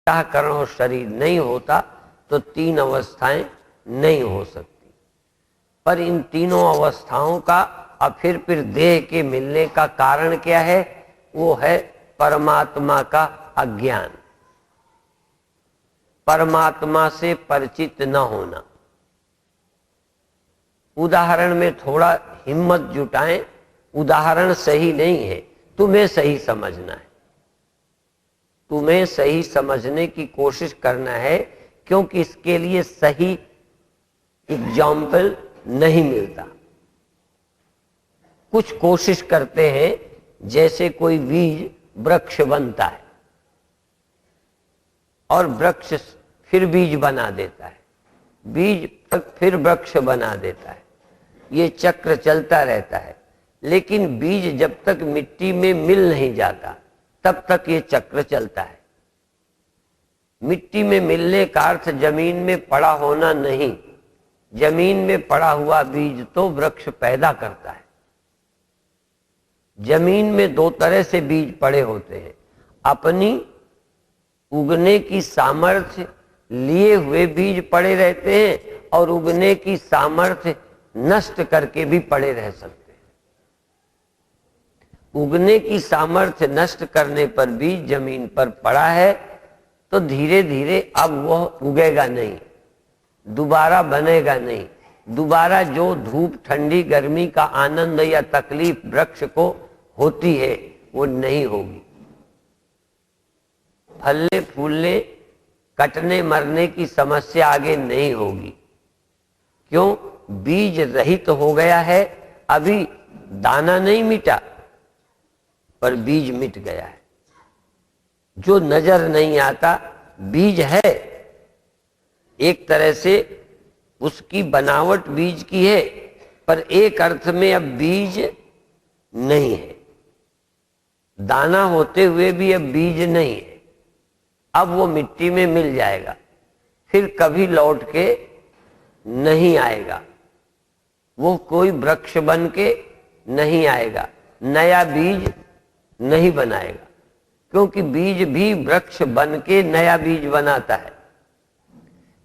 अंतःकरण और शरीर नहीं होता तो तीन अवस्थाएं नहीं हो सकती। पर इन तीनों अवस्थाओं का और फिर देह के मिलने का कारण क्या है? वो है परमात्मा का अज्ञान, परमात्मा से परिचित न होना। उदाहरण में थोड़ा हिम्मत जुटाएं, उदाहरण सही नहीं है, तुम्हें सही समझना है, तुम्हें सही समझने की कोशिश करना है, क्योंकि इसके लिए सही एग्जाम्पल नहीं मिलता। कुछ कोशिश करते हैं, जैसे कोई बीज वृक्ष बनता है और वृक्ष फिर बीज बना देता है, बीज फिर वृक्ष बना देता है, ये चक्र चलता रहता है। लेकिन बीज जब तक मिट्टी में मिल नहीं जाता तब तक ये चक्र चलता है। मिट्टी में मिलने का अर्थ जमीन में पड़ा होना नहीं, जमीन में पड़ा हुआ बीज तो वृक्ष पैदा करता है। जमीन में दो तरह से बीज पड़े होते हैं, अपनी उगने की सामर्थ्य लिए हुए बीज पड़े रहते हैं और उगने की सामर्थ्य नष्ट करके भी पड़े रह सकते हैं। उगने की सामर्थ्य नष्ट करने पर बीज जमीन पर पड़ा है तो धीरे धीरे अब वह उगेगा नहीं, दोबारा बनेगा नहीं, दोबारा जो धूप ठंडी गर्मी का आनंद या तकलीफ वृक्ष को होती है वो नहीं होगी। फलने फूलने कटने मरने की समस्या आगे नहीं होगी। क्यों? बीज रहित हो गया है। अभी दाना नहीं मिटा पर बीज मिट गया है। जो नजर नहीं आता बीज है, एक तरह से उसकी बनावट बीज की है, पर एक अर्थ में अब बीज नहीं है। दाना होते हुए भी अब बीज नहीं है। अब वो मिट्टी में मिल जाएगा, फिर कभी लौट के नहीं आएगा, वो कोई वृक्ष बन के नहीं आएगा, नया बीज नहीं बनाएगा। क्योंकि बीज भी वृक्ष बन के नया बीज बनाता है।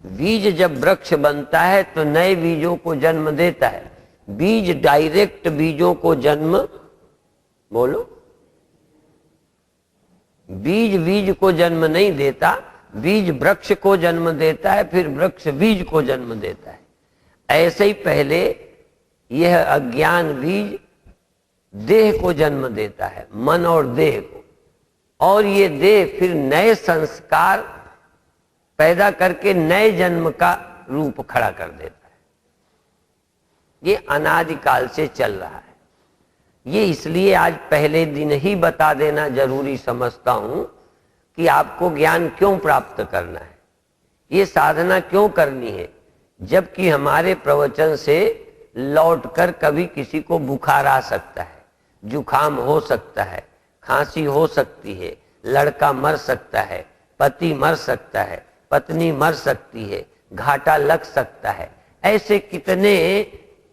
बीज जब वृक्ष बनता है तो नए बीजों को जन्म देता है। बीज डायरेक्ट बीजों को जन्म, बोलो, बीज बीज को जन्म नहीं देता, बीज वृक्ष को जन्म देता है, फिर वृक्ष बीज को जन्म देता है। ऐसे ही पहले यह अज्ञान बीज देह को जन्म देता है, मन और देह को, और ये देह फिर नए संस्कार पैदा करके नए जन्म का रूप खड़ा कर देता है। ये अनादिकाल से चल रहा है। ये इसलिए आज पहले दिन ही बता देना जरूरी समझता हूं कि आपको ज्ञान क्यों प्राप्त करना है, ये साधना क्यों करनी है। जबकि हमारे प्रवचन से लौटकर कभी किसी को बुखार आ सकता है, जुखाम हो सकता है, खांसी हो सकती है, लड़का मर सकता है, पति मर सकता है, पत्नी मर सकती है, घाटा लग सकता है, ऐसे कितने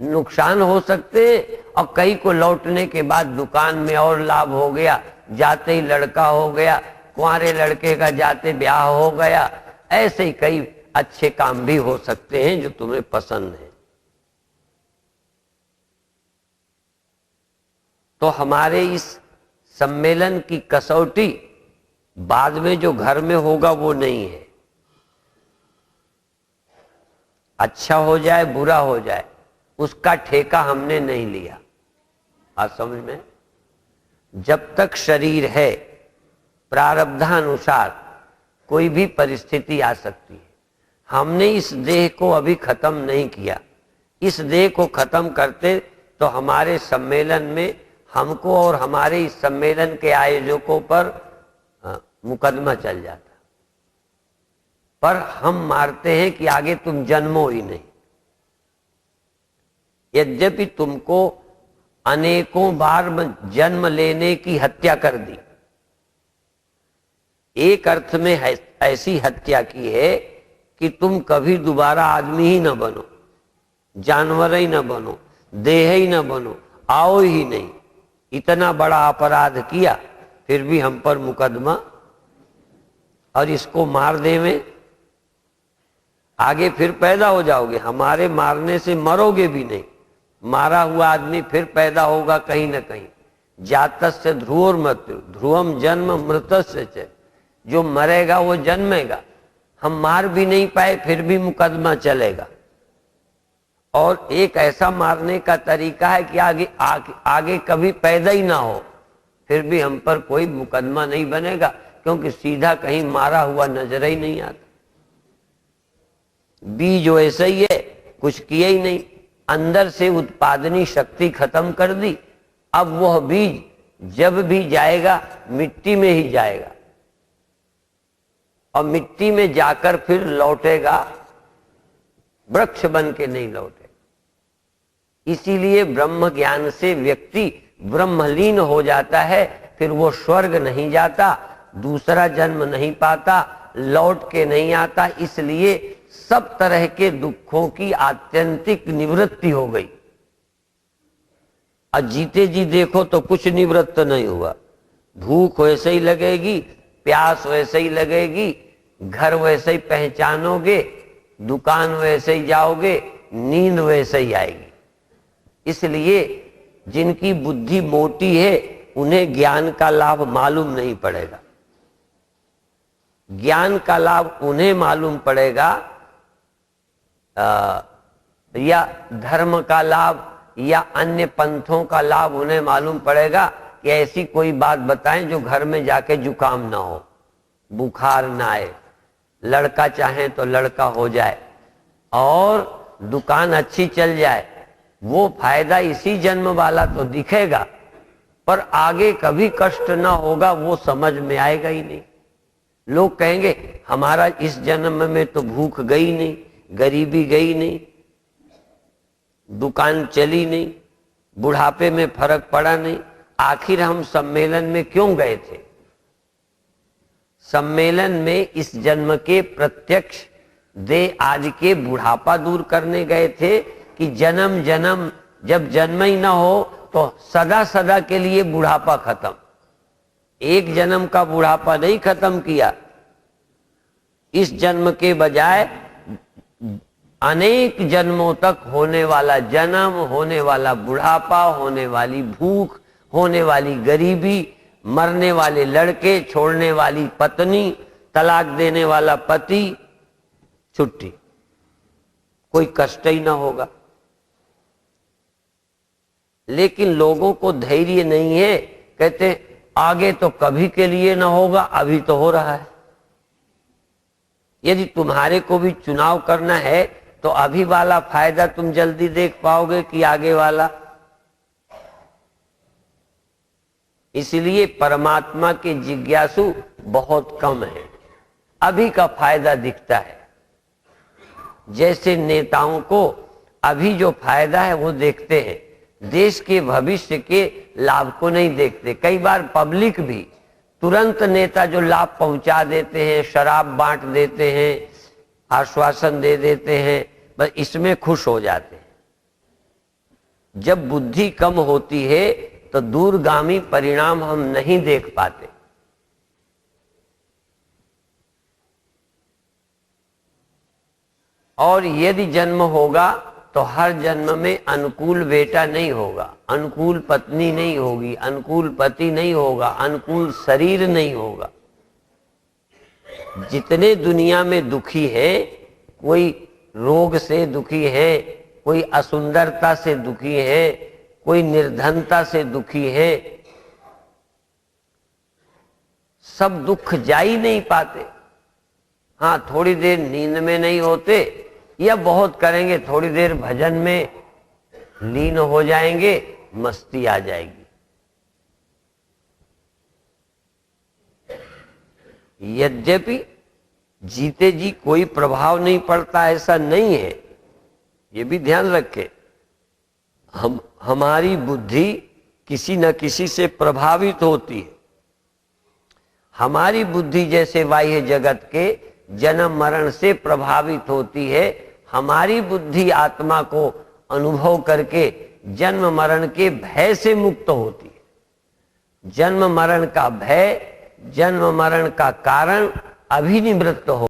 नुकसान हो सकते हैं। और कई को लौटने के बाद दुकान में और लाभ हो गया, जाते ही लड़का हो गया, कुंवारे लड़के का जाते ब्याह हो गया। ऐसे ही कई अच्छे काम भी हो सकते हैं जो तुम्हें पसंद है। तो हमारे इस सम्मेलन की कसौटी बाद में जो घर में होगा वो नहीं है। अच्छा हो जाए बुरा हो जाए उसका ठेका हमने नहीं लिया। आज समझ में? जब तक शरीर है प्रारब्धानुसार कोई भी परिस्थिति आ सकती है। हमने इस देह को अभी खत्म नहीं किया। इस देह को खत्म करते तो हमारे सम्मेलन में हमको और हमारे इस सम्मेलन के आयोजकों पर मुकदमा चल जाता। पर हम मारते हैं कि आगे तुम जन्मो ही नहीं। यद्यपि तुमको अनेकों बार जन्म लेने की हत्या कर दी, एक अर्थ में ऐसी हत्या की है कि तुम कभी दोबारा आदमी ही न बनो, जानवर ही न बनो, देह ही न बनो, आओ ही नहीं। इतना बड़ा अपराध किया फिर भी हम पर मुकदमा। और इसको मार देवे, आगे फिर पैदा हो जाओगे। हमारे मारने से मरोगे भी नहीं, मारा हुआ आदमी फिर पैदा होगा कहीं ना कहीं। जातस्य ध्रुवोर मृत्यु ध्रुवम जन्म मृतस्य च, जो मरेगा वो जन्मेगा। हम मार भी नहीं पाए फिर भी मुकदमा चलेगा। और एक ऐसा मारने का तरीका है कि आगे कभी पैदा ही ना हो, फिर भी हम पर कोई मुकदमा नहीं बनेगा, क्योंकि सीधा कहीं मारा हुआ नजर ही नहीं आता। बीज वैसे ही है, कुछ किया ही नहीं, अंदर से उत्पादनी शक्ति खत्म कर दी। अब वह बीज जब भी जाएगा मिट्टी में ही जाएगा, और मिट्टी में जाकर फिर लौटेगा, वृक्ष बन के नहीं लौटेगा। इसीलिए ब्रह्म ज्ञान से व्यक्ति ब्रह्मलीन हो जाता है, फिर वो स्वर्ग नहीं जाता, दूसरा जन्म नहीं पाता, लौट के नहीं आता। इसलिए सब तरह के दुखों की आत्यंतिक निवृत्ति हो गई। और जीते जी देखो तो कुछ निवृत्त नहीं हुआ। भूख वैसे ही लगेगी, प्यास वैसे ही लगेगी, घर वैसे ही पहचानोगे, दुकान वैसे ही जाओगे, नींद वैसे ही आएगी। इसलिए जिनकी बुद्धि मोटी है उन्हें ज्ञान का लाभ मालूम नहीं पड़ेगा। ज्ञान का लाभ उन्हें मालूम पड़ेगा, या धर्म का लाभ या अन्य पंथों का लाभ उन्हें मालूम पड़ेगा कि ऐसी कोई बात बताएं जो घर में जाके जुकाम ना हो, बुखार ना आए, लड़का चाहे तो लड़का हो जाए और दुकान अच्छी चल जाए। वो फायदा इसी जन्म वाला तो दिखेगा, पर आगे कभी कष्ट ना होगा वो समझ में आएगा ही नहीं। लोग कहेंगे हमारा इस जन्म में तो भूख गई नहीं, गरीबी गई नहीं, दुकान चली नहीं, बुढ़ापे में फर्क पड़ा नहीं, आखिर हम सम्मेलन में क्यों गए थे? सम्मेलन में इस जन्म के प्रत्यक्ष देह आदि के बुढ़ापा दूर करने गए थे कि जन्म जन्म जब जन्म ही ना हो तो सदा सदा के लिए बुढ़ापा खत्म। एक जन्म का बुढ़ापा नहीं खत्म किया, इस जन्म के बजाय अनेक जन्मों तक होने वाला जन्म, होने वाला बुढ़ापा, होने वाली भूख, होने वाली गरीबी, मरने वाले लड़के, छोड़ने वाली पत्नी, तलाक देने वाला पति, छुट्टी, कोई कष्ट ही ना होगा। लेकिन लोगों को धैर्य नहीं है, कहते आगे तो कभी के लिए ना होगा, अभी तो हो रहा है। यदि तुम्हारे को भी चुनाव करना है तो अभी वाला फायदा तुम जल्दी देख पाओगे कि आगे वाला? इसलिए परमात्मा के जिज्ञासु बहुत कम है, अभी का फायदा दिखता है। जैसे नेताओं को अभी जो फायदा है वो देखते हैं, देश के भविष्य के लाभ को नहीं देखते। कई बार पब्लिक भी तुरंत नेता जो लाभ पहुंचा देते हैं, शराब बांट देते हैं, आश्वासन दे देते हैं, बस इसमें खुश हो जाते हैं। जब बुद्धि कम होती है तो दूरगामी परिणाम हम नहीं देख पाते। और यदि जन्म होगा तो हर जन्म में अनुकूल बेटा नहीं होगा, अनुकूल पत्नी नहीं होगी, अनुकूल पति नहीं होगा, अनुकूल शरीर नहीं होगा। जितने दुनिया में दुखी है, कोई रोग से दुखी है, कोई असुंदरता से दुखी है, कोई निर्धनता से दुखी है, सब दुख जा ही नहीं पाते। हाँ, थोड़ी देर नींद में नहीं होते, या बहुत करेंगे, थोड़ी देर भजन में लीन हो जाएंगे, मस्ती आ जाएगी। यद्यपि जीते जी कोई प्रभाव नहीं पड़ता, ऐसा नहीं है, ये भी ध्यान रखें। हमारी बुद्धि किसी न किसी से प्रभावित होती है। हमारी बुद्धि जैसे बाह्य जगत के जन्म मरण से प्रभावित होती है, हमारी बुद्धि आत्मा को अनुभव करके जन्म मरण के भय से मुक्त होती है। जन्म मरण का भय, जन्म मरण का कारण अभिनिवृत्त हो